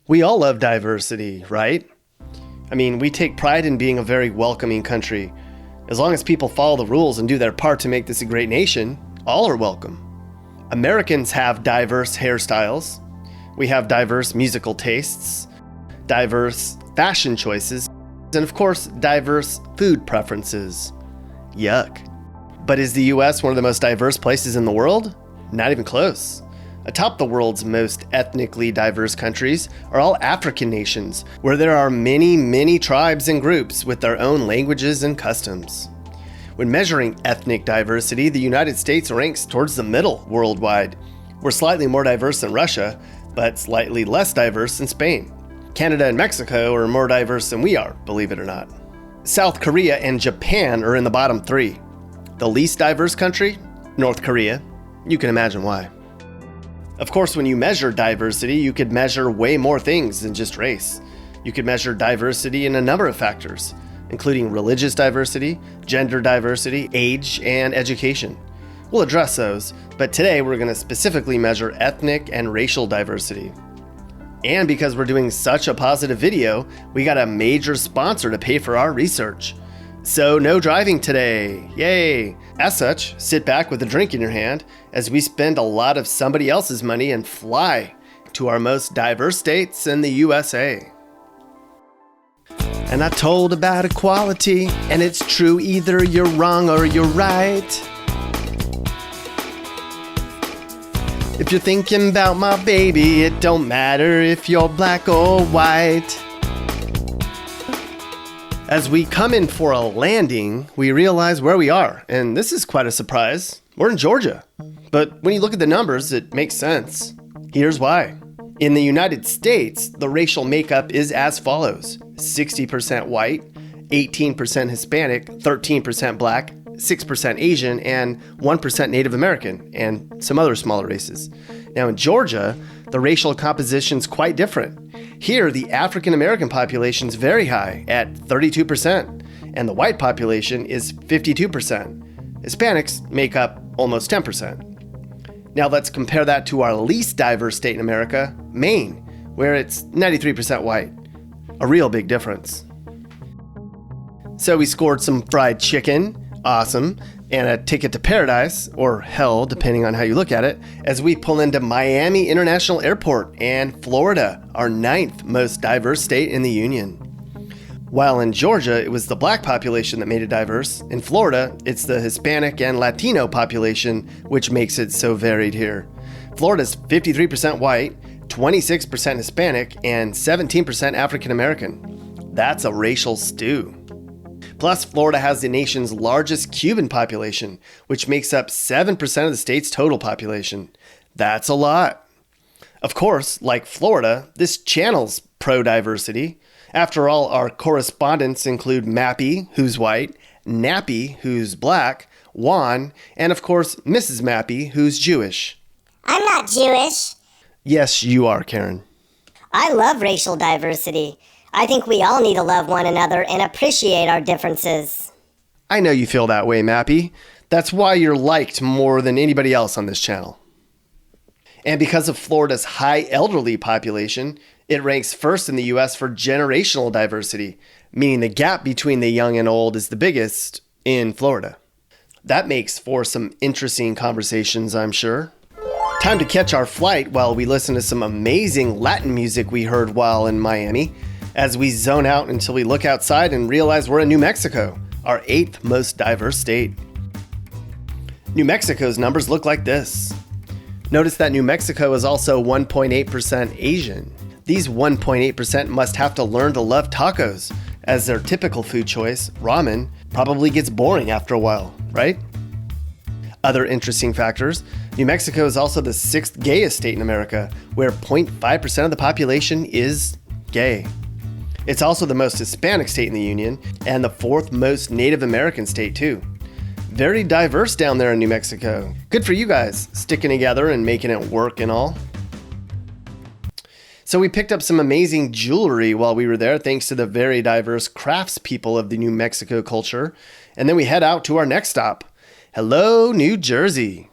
We all love diversity, right? I mean, we take pride in being a very welcoming country. As long as people follow the rules and do their part to make this a great nation, all are welcome. Americans have diverse hairstyles. We have diverse musical tastes, diverse fashion choices, and of course, diverse food preferences. Yuck. But is the US one of the most diverse places in the world? Not even close. Atop the world's most ethnically diverse countries are all African nations, where there are many, many tribes and groups with their own languages and customs. When measuring ethnic diversity, the United States ranks towards the middle worldwide. We're slightly more diverse than Russia, but slightly less diverse than Spain. Canada and Mexico are more diverse than we are, believe it or not. South Korea and Japan are in the bottom 3. The least diverse country? North Korea. You can imagine why. Of course, when you measure diversity, you could measure way more things than just race. You could measure diversity in a number of factors, including religious diversity, gender diversity, age, and education. We'll address those, but today we're going to specifically measure ethnic and racial diversity. And because we're doing such a positive video, we got a major sponsor to pay for our research. So no driving today, yay! As such, sit back with a drink in your hand as we spend a lot of somebody else's money and fly to our most diverse states in the USA. And I told about equality, and it's true either you're wrong or you're right. If you're thinking about my baby, it don't matter if you're black or white. As we come in for a landing, we realize where we are, and this is quite a surprise. We're in Georgia. But when you look at the numbers, it makes sense. Here's why. In the United States, the racial makeup is as follows: 60% white, 18% Hispanic, 13% black, 6% Asian, and 1% Native American, and some other smaller races. Now in Georgia, the racial composition is quite different. Here, the African American population is very high at 32%, and the white population is 52%. Hispanics make up almost 10%. Now let's compare that to our least diverse state in America, Maine, where it's 93% white. A real big difference. So we scored some fried chicken, awesome, and a ticket to paradise, or hell, depending on how you look at it, as we pull into Miami International Airport and Florida, our 9th most diverse state in the union. While in Georgia, it was the black population that made it diverse, in Florida, it's the Hispanic and Latino population, which makes it so varied here. Florida's 53% white, 26% Hispanic, and 17% African American. That's a racial stew. Plus, Florida has the nation's largest Cuban population, which makes up 7% of the state's total population. That's a lot. Of course, like Florida, this channel's pro-diversity. After all, our correspondents include Mappy, who's white, Nappy, who's black, Juan, and of course, Mrs. Mappy, who's Jewish. I'm not Jewish. Yes, you are, Karen. I love racial diversity. I think we all need to love one another and appreciate our differences. I know you feel that way, Mappy. That's why you're liked more than anybody else on this channel. And because of Florida's high elderly population, it ranks first in the US for generational diversity, meaning the gap between the young and old is the biggest in Florida. That makes for some interesting conversations, I'm sure. Time to catch our flight while we listen to some amazing Latin music we heard while in Miami, as we zone out until we look outside and realize we're in New Mexico, our 8th most diverse state. New Mexico's numbers look like this. Notice that New Mexico is also 1.8% Asian. These 1.8% must have to learn to love tacos, as their typical food choice, ramen, probably gets boring after a while, right? Other interesting factors, New Mexico is also the 6th gayest state in America, where 0.5% of the population is gay. It's also the most Hispanic state in the union, and the 4th most Native American state too. Very diverse down there in New Mexico. Good for you guys, sticking together and making it work and all. So we picked up some amazing jewelry while we were there, thanks to the very diverse craftspeople of the New Mexico culture. And then we head out to our next stop. Hello, New Jersey.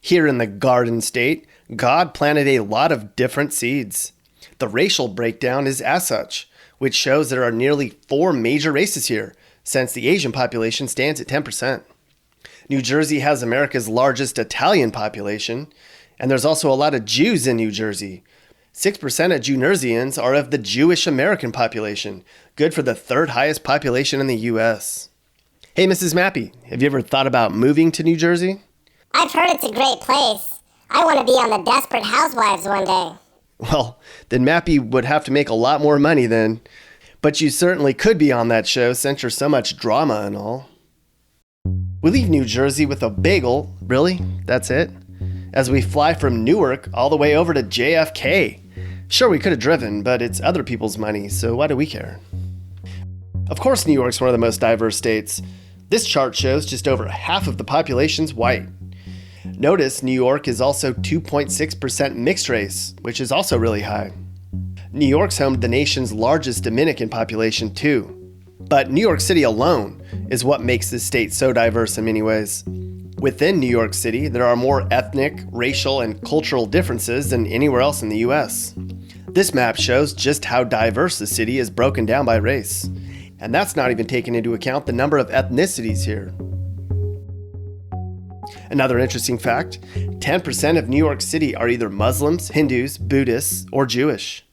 Here in the Garden State, God planted a lot of different seeds. The racial breakdown is as such, which shows there are nearly 4 major races here, since the Asian population stands at 10%. New Jersey has America's largest Italian population, and there's also a lot of Jews in New Jersey. 6% of Jewnersians are of the Jewish American population, good for the 3rd highest population in the U.S. Hey, Mrs. Mappy, have you ever thought about moving to New Jersey? I've heard it's a great place. I want to be on the Desperate Housewives one day. Well, then Mappy would have to make a lot more money then. But you certainly could be on that show since you're so much drama and all. We leave New Jersey with a bagel, really? That's it? As we fly from Newark all the way over to JFK. Sure, we could have driven, but it's other people's money, so why do we care? Of course, New York's one of the most diverse states. This chart shows just over half of the population's white. Notice New York is also 2.6% mixed race, which is also really high. New York's home to the nation's largest Dominican population, too. But New York City alone is what makes this state so diverse in many ways. Within New York City, there are more ethnic, racial, and cultural differences than anywhere else in the U.S. This map shows just how diverse the city is broken down by race. And that's not even taking into account the number of ethnicities here. Another interesting fact, 10% of New York City are either Muslims, Hindus, Buddhists, or Jewish.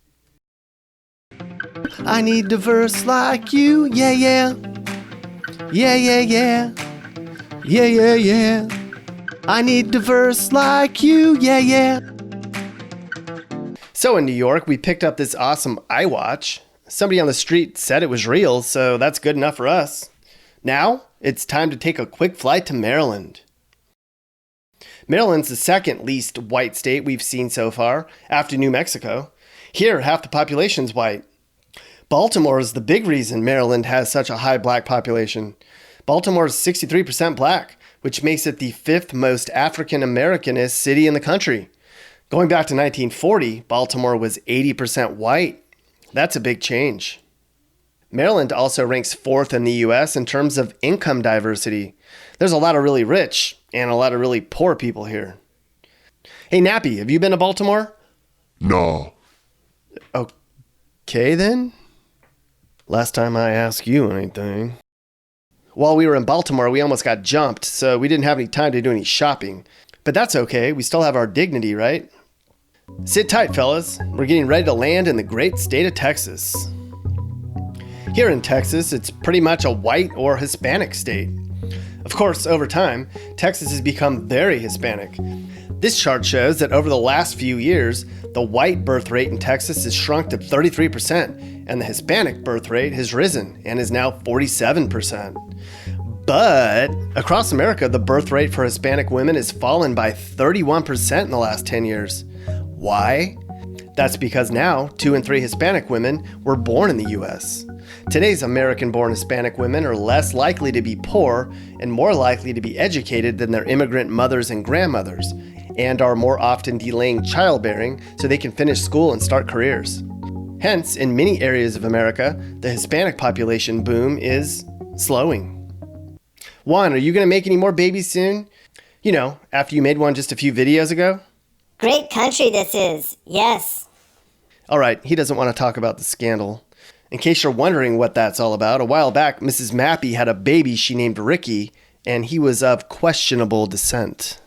I need diverse like you, yeah, yeah. Yeah, yeah, yeah. Yeah, yeah, yeah. I need diverse like you, yeah, yeah. So in New York, we picked up this awesome iWatch. Somebody on the street said it was real, so that's good enough for us. Now, it's time to take a quick flight to Maryland. Maryland's the second least white state we've seen so far, after New Mexico. Here, half the population's white. Baltimore is the big reason Maryland has such a high black population. Baltimore is 63% black, which makes it the 5th most African-Americanist city in the country. Going back to 1940, Baltimore was 80% white. That's a big change. Maryland also ranks 4th in the U.S. in terms of income diversity. There's a lot of really rich and a lot of really poor people here. Hey, Nappy, have you been to Baltimore? No. Okay, then. Last time I asked you anything. While we were in Baltimore, we almost got jumped, so we didn't have any time to do any shopping. But that's okay, we still have our dignity, right? Sit tight, fellas. We're getting ready to land in the great state of Texas. Here in Texas, it's pretty much a white or Hispanic state. Of course, over time, Texas has become very Hispanic. This chart shows that over the last few years, the white birth rate in Texas has shrunk to 33%, and the Hispanic birth rate has risen and is now 47%. But across America, the birth rate for Hispanic women has fallen by 31% in the last 10 years. Why? That's because now 2 in 3 Hispanic women were born in the U.S. Today's American-born Hispanic women are less likely to be poor and more likely to be educated than their immigrant mothers and grandmothers, and are more often delaying childbearing so they can finish school and start careers. Hence, in many areas of America, the Hispanic population boom is slowing. Juan, are you going to make any more babies soon? You know, after you made one just a few videos ago? Great country this is, yes. All right, he doesn't want to talk about the scandal. In case you're wondering what that's all about, a while back, Mrs. Mappy had a baby she named Ricky, and he was of questionable descent.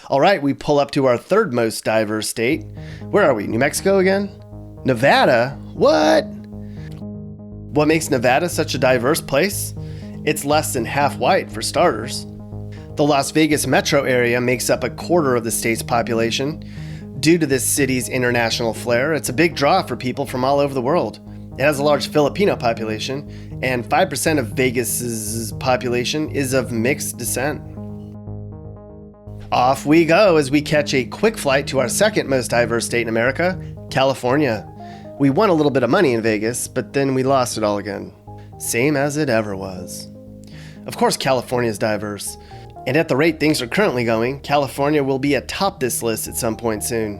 All right, we pull up to our 3rd most diverse state. Where are we, New Mexico again? Nevada? What? What makes Nevada such a diverse place? It's less than half white, for starters. The Las Vegas metro area makes up a quarter of the state's population. Due to this city's international flair, it's a big draw for people from all over the world. It has a large Filipino population, and 5% of Vegas's population is of mixed descent. Off we go as we catch a quick flight to our 2nd most diverse state in America, California. We won a little bit of money in Vegas, but then we lost it all again. Same as it ever was. Of course, California is diverse. And at the rate things are currently going, California will be atop this list at some point soon.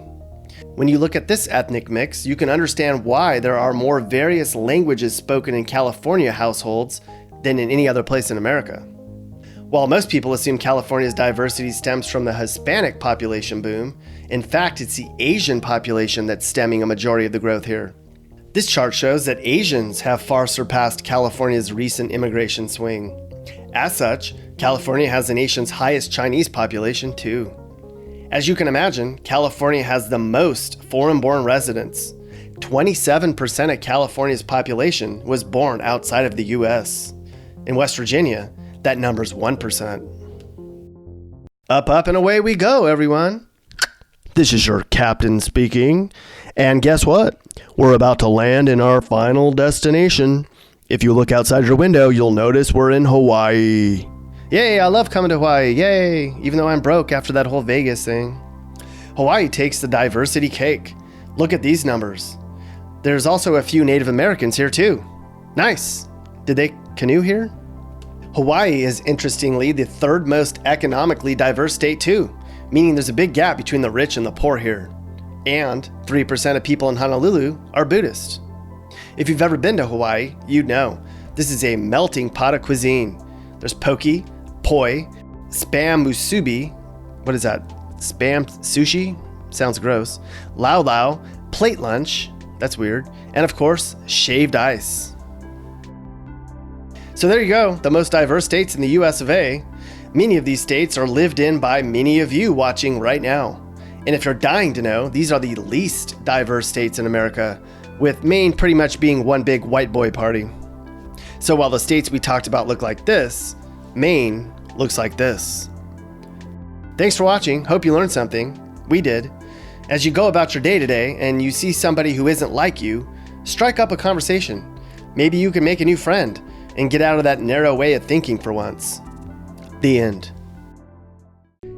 When you look at this ethnic mix, you can understand why there are more various languages spoken in California households than in any other place in America. While most people assume California's diversity stems from the Hispanic population boom, in fact, it's the Asian population that's stemming a majority of the growth here. This chart shows that Asians have far surpassed California's recent immigration swing. As such, California has the nation's highest Chinese population too. As you can imagine, California has the most foreign-born residents. 27% of California's population was born outside of the US. In West Virginia, that number's 1%. Up, up, and away we go, everyone. This is your captain speaking. And guess what? We're about to land in our final destination. If you look outside your window, you'll notice we're in Hawaii. Yay, I love coming to Hawaii. Yay, even though I'm broke after that whole Vegas thing. Hawaii takes the diversity cake. Look at these numbers. There's also a few Native Americans here too. Nice. Did they canoe here? Hawaii is interestingly the third most economically diverse state too, meaning there's a big gap between the rich and the poor here. And 3% of people in Honolulu are Buddhist. If you've ever been to Hawaii, you'd know. This is a melting pot of cuisine. There's poke, poi, spam musubi. What is that? Spam sushi? Sounds gross. Lau lau, plate lunch. That's weird. And of course, shaved ice. So there you go, the most diverse states in the US of A. Many of these states are lived in by many of you watching right now. And if you're dying to know, these are the least diverse states in America, with Maine pretty much being one big white boy party. So while the states we talked about look like this, Maine looks like this. Thanks for watching. Hope you learned something. We did. As you go about your day today and you see somebody who isn't like you, strike up a conversation. Maybe you can make a new friend and get out of that narrow way of thinking for once. The end.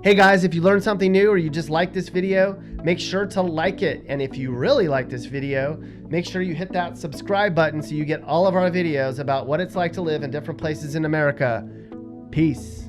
Hey guys, if you learned something new or you just like this video, make sure to like it. And if you really like this video, make sure you hit that subscribe button so you get all of our videos about what it's like to live in different places in America. Peace.